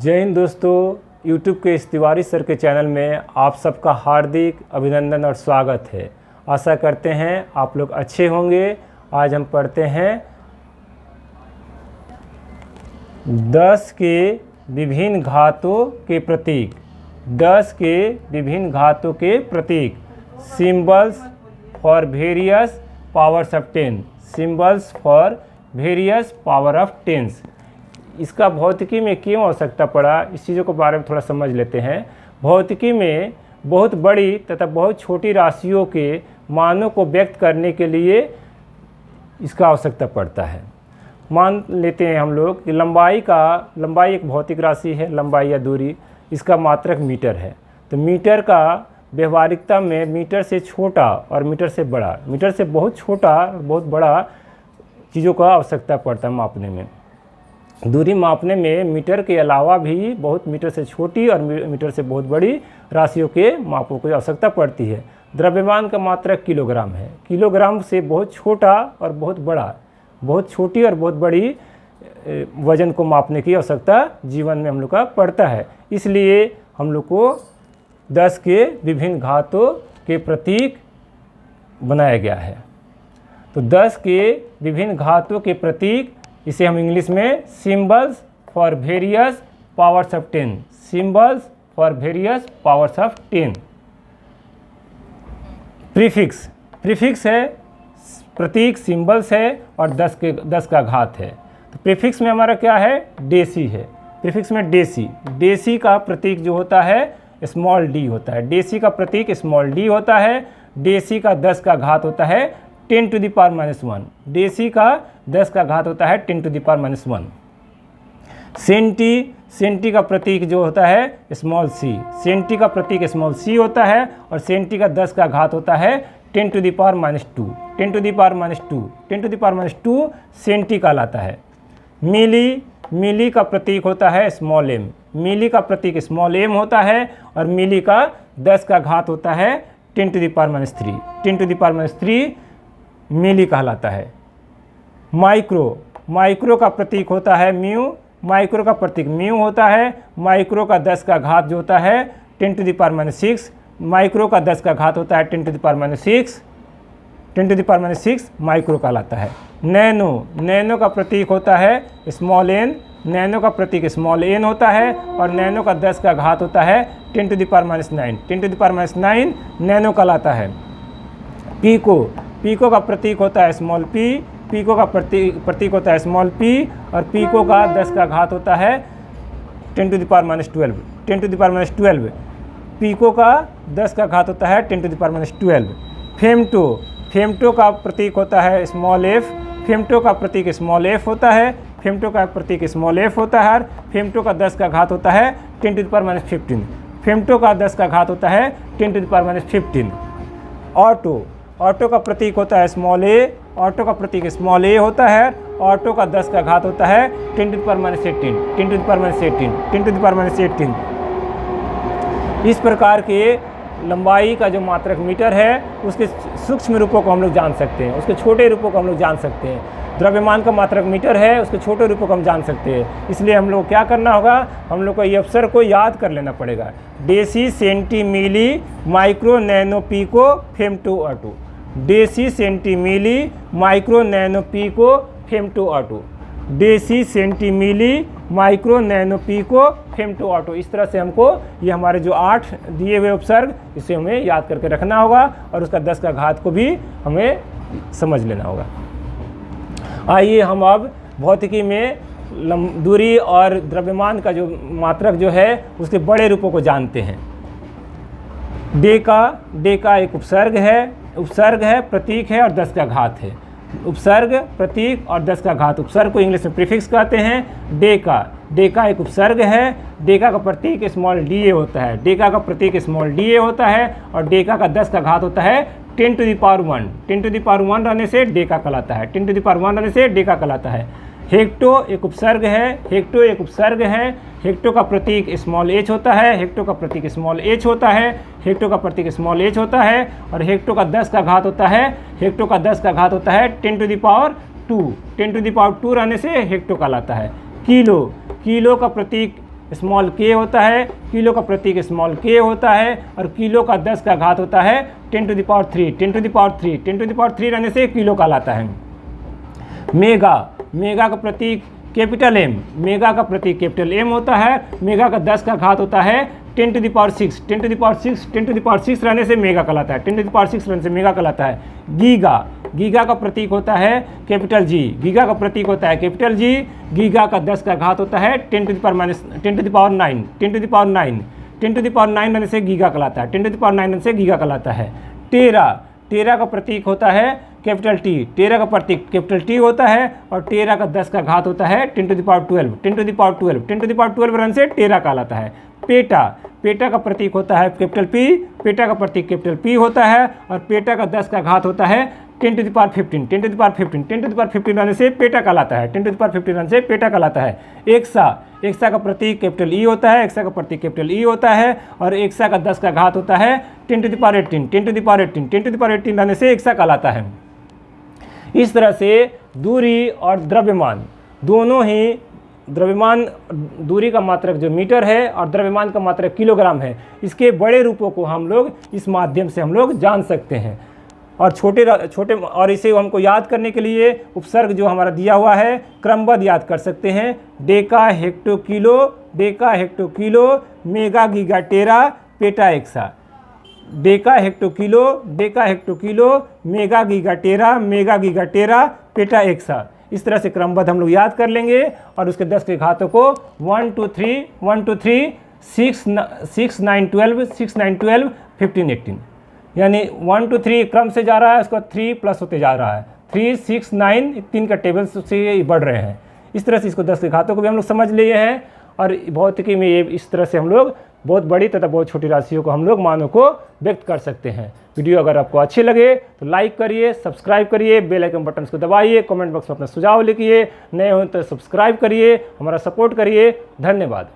जय हिंद दोस्तों, YouTube के इस तिवारी सर के चैनल में आप सबका हार्दिक अभिनंदन और स्वागत है। आशा करते हैं आप लोग अच्छे होंगे। आज हम पढ़ते हैं 10 के विभिन्न घातों के प्रतीक। 10 के विभिन्न घातों के प्रतीक, symbols for various powers of 10। Symbols for various power of 10। इसका भौतिकी में क्यों आवश्यकता पड़ा, इस चीज़ों के बारे में थोड़ा समझ लेते हैं। भौतिकी में बहुत बड़ी तथा बहुत छोटी राशियों के मानों को व्यक्त करने के लिए इसका आवश्यकता पड़ता है। मान लेते हैं हम लोग कि लंबाई एक भौतिक राशि है, लंबाई या दूरी, इसका मात्रक मीटर है। तो मीटर का व्यवहारिकता में मीटर से छोटा और मीटर से बड़ा, मीटर से बहुत छोटा और बहुत बड़ा चीज़ों का आवश्यकता पड़ता है मापने में। दूरी मापने में मीटर के अलावा भी बहुत मीटर से छोटी और मीटर से बहुत बड़ी राशियों के मापों की आवश्यकता पड़ती है। द्रव्यमान का मात्रक किलोग्राम है। किलोग्राम से बहुत छोटा और बहुत बड़ा, बहुत छोटी और बहुत बड़ी वजन को मापने की आवश्यकता जीवन में हम लोग का पड़ता है। इसलिए हम लोग को 10 के विभिन्न घातों के प्रतीक बनाया गया है। तो 10 के विभिन्न घातों के प्रतीक, इसे हम इंग्लिश में symbols for various powers of 10। Symbols for various powers of 10। Prefix है, प्रतीक सिंबल्स है और 10 का घात है। तो प्रीफिक्स में हमारा क्या है, डेसी है। प्रीफिक्स में डेसी का प्रतीक जो होता है स्मॉल डी होता है। डेसी का प्रतीक स्मॉल डी होता है। डेसी का 10 का घात होता है 10 to the power minus 1। Deci का 10 का घात होता है 10 to the power minus 1। Senti का प्रतीक जो होता है स्मॉल सी। सेंटी का प्रतीक स्मॉल सी होता है और सेंटी का 10 का घात होता है 10 to the power minus 2। 10 to the power minus 2, 10 to the power minus 2 senti कहलाता है। मिली का प्रतीक होता है स्मॉल एम। मिली का प्रतीक स्मॉल एम होता है और मिली का 10 का घात होता है 10 to the power minus 3। 10 to the power minus 3 मिली कहलाता है। माइक्रो का प्रतीक होता है म्यू। माइक्रो का प्रतीक म्यू होता है। माइक्रो का 10 का घात जो होता है 10 to the power minus 6। Micro का 10 का घात होता है 10 to the power minus 6। 10 to the power minus 6 micro कहलाता है। नैनो का प्रतीक होता है स्मॉल एन। नैनो का प्रतीक स्मॉल एन होता है और नैनो का 10 का घात होता है 10 to the power minus 9। 10 to the power minus 9 nano कहलाता है। पीको का प्रतीक होता है स्मॉल पी। पीको का प्रतीक होता है स्मॉल पी और पीको का 10 का घात होता है 10 to the power minus 12। 10 to the power minus 12 pico का 10 का घात होता है 10 to the power minus 12। Femto का प्रतीक होता है स्मॉल एफ। फेमटो का प्रतीक स्मॉल एफ होता है। फेमटो का प्रतीक स्मॉल एफ होता है। फेमटो का 10 का घात होता है 10 to the power minus 15। Femto का 10 का घात होता है 10 to the power minus 15। Auto का प्रतीक होता है स्मॉल ए। ऑटो का प्रतीक स्मॉल ए होता है। ऑटो का 10 का घात होता है 10 to the power minus 18। 10 to the power minus 18। 10 to the power minus 18। इस प्रकार के लंबाई का जो मात्रक मीटर है उसके सूक्ष्म रूपों को हम लोग जान सकते हैं, उसके छोटे रूपों को हम लोग जान सकते हैं। द्रव्यमान का मात्रक मीटर है, उसके छोटे रूपों को हम जान सकते हैं। इसलिए हम लोग क्या करना होगा, हम लोग को ये अवसर को याद कर लेना पड़ेगा। Deci, centi, milli, micro, nano, pico, femto, atto. Deci, centi, milli, micro, nano, pico, femto, atto. Deci, centi, milli, micro, nano, pico, femto, atto. इस तरह से हमको ये हमारे जो 8 दिए हुए उपसर्ग, इसे हमें याद करके रखना होगा और उसका 10 का घात को भी हमें समझ लेना होगा। आइए हम अब भौतिकी में दूरी और द्रव्यमान का जो मात्रक जो है उसके बड़े रूपों को जानते हैं। डेका एक उपसर्ग है, प्रतीक है और 10 का घात है। उपसर्ग, प्रतीक और 10 का घात। उपसर्ग को इंग्लिश में प्रीफिक्स कहते हैं। डेका एक उपसर्ग है। डेका का प्रतीक स्मॉल डी ए होता है। डेका का प्रतीक स्मॉल डी ए होता है और डेका का 10 का घात होता है 10 to the power 1। 10 to the power 1 रहने से डेका कहलाता है। 10 to the power 1 रहने से डेका कहलाता है। हेक्टो एक उपसर्ग है। हेक्टो का प्रतीक स्मॉल एच होता है। हेक्टो का प्रतीक स्मॉल एच होता है। हेक्टो का प्रतीक स्मॉल एच होता है और हेक्टो का 10 का घात होता है 10 to the power 2। 10 to the power 2 रहने से हेक्टो कहलाता है। किलो का प्रतीक स्मॉल k होता है, किलो का प्रतीक स्मॉल k होता है, और किलो का 10 का घात होता है 10 to the power 3, 10 to the power 3, 10 to the power 3 रहने से किलो कहलाता है। मेगा, मेगा का प्रतीक कैपिटल M, मेगा का प्रतीक कैपिटल M होता है, मेगा का 10 का घात होता है 10 to the power 6, 10 to the power 6, 10 to the power 6 रहने से मेगा कहलाता है, 10 टू द पावर 6 रहने से मेगा कहलाता है। गीगा, गीगा का प्रतीक होता है कैपिटल G, गीगा का प्रतीक होता है कैपिटल G, गीगा का 10 का घात होता है 10 to the power 10 to the power 9, 10 to the power 9, 10 to the power 9 रहने से गीगा कहलाता है, 10 टू द पावर 9 रहने से गीगा कहलाता है। टेरा, टेरा का प्रतीक होता है कैपिटल T, टेरा का प्रतीक कैपिटल T होता है, और टेरा का 10 का घात होता है 10 to the power 12, 10 to the power 12, 10 to the power 12 रहने से टेरा कहलाता है। पेटा, पेटा का प्रतीक होता है कैपिटल P, पेटा का प्रतीक कैपिटल P होता है, और पेटा का 10 का घात होता है 10 to the power 15, 10 to the power 15, 10 to the power 15 रहने से पेटा कहलाता है, 10 टू द पावर 15 रहने से पेटा कहलाता है। एक्सा, एक्सा का प्रतीक कैपिटल E होता है, एक्सा का प्रतीक कैपिटल E होता है, और एक्सा का 10 का घात होता है 10 to the power 18, 10 to the power 18, 10 to the power 18 रहने से एक्सा कहलाता है। इस तरह से दूरी और द्रव्यमान दोनों ही, द्रव्यमान दूरी का मात्रक जो मीटर है और द्रव्यमान का मात्रक किलोग्राम है, इसके बड़े रूपों को हम लोग इस माध्यम से हम लोग जान सकते हैं। और छोटे और इसे हमको याद करने के लिए उपसर्ग जो हमारा दिया हुआ है क्रमबद्ध याद कर सकते हैं। Deca hecto kilo, deca hecto kilo, mega giga tera, peta exa. Deca hecto kilo, deca hecto kilo, mega giga tera, mega giga tera, peta exa. इस तरह से क्रमबद्ध हम लोग याद कर लेंगे, और उसके 10 के घातों को 1 2 3, 1 2 3, 6 9 12, 6 9 12, 15 18, यानी 1 2 3 क्रम से जा रहा है, उसका 3 प्लस होते जा रहा है, 3 6 9 3 का टेबल से बढ़ रहे हैं। इस तरह से इसको 10 के घातों को भी हम लोग समझ लिए हैं, और भौतिकी में ये इस तरह से हम लोग बहुत बड़ी तथा बहुत छोटी राशियों को हम लोग मानों को व्यक्त कर सकते हैं। वीडियो अगर आपको अच्छे लगे तो लाइक करिए, सब्सक्राइब करिए, बेल आइकन बटन को दबाइए, कमेंट बॉक्स में अपना सुझाव लिखिए, नए हो तो सब्सक्राइब करिए, हमारा सपोर्ट करिए। धन्यवाद।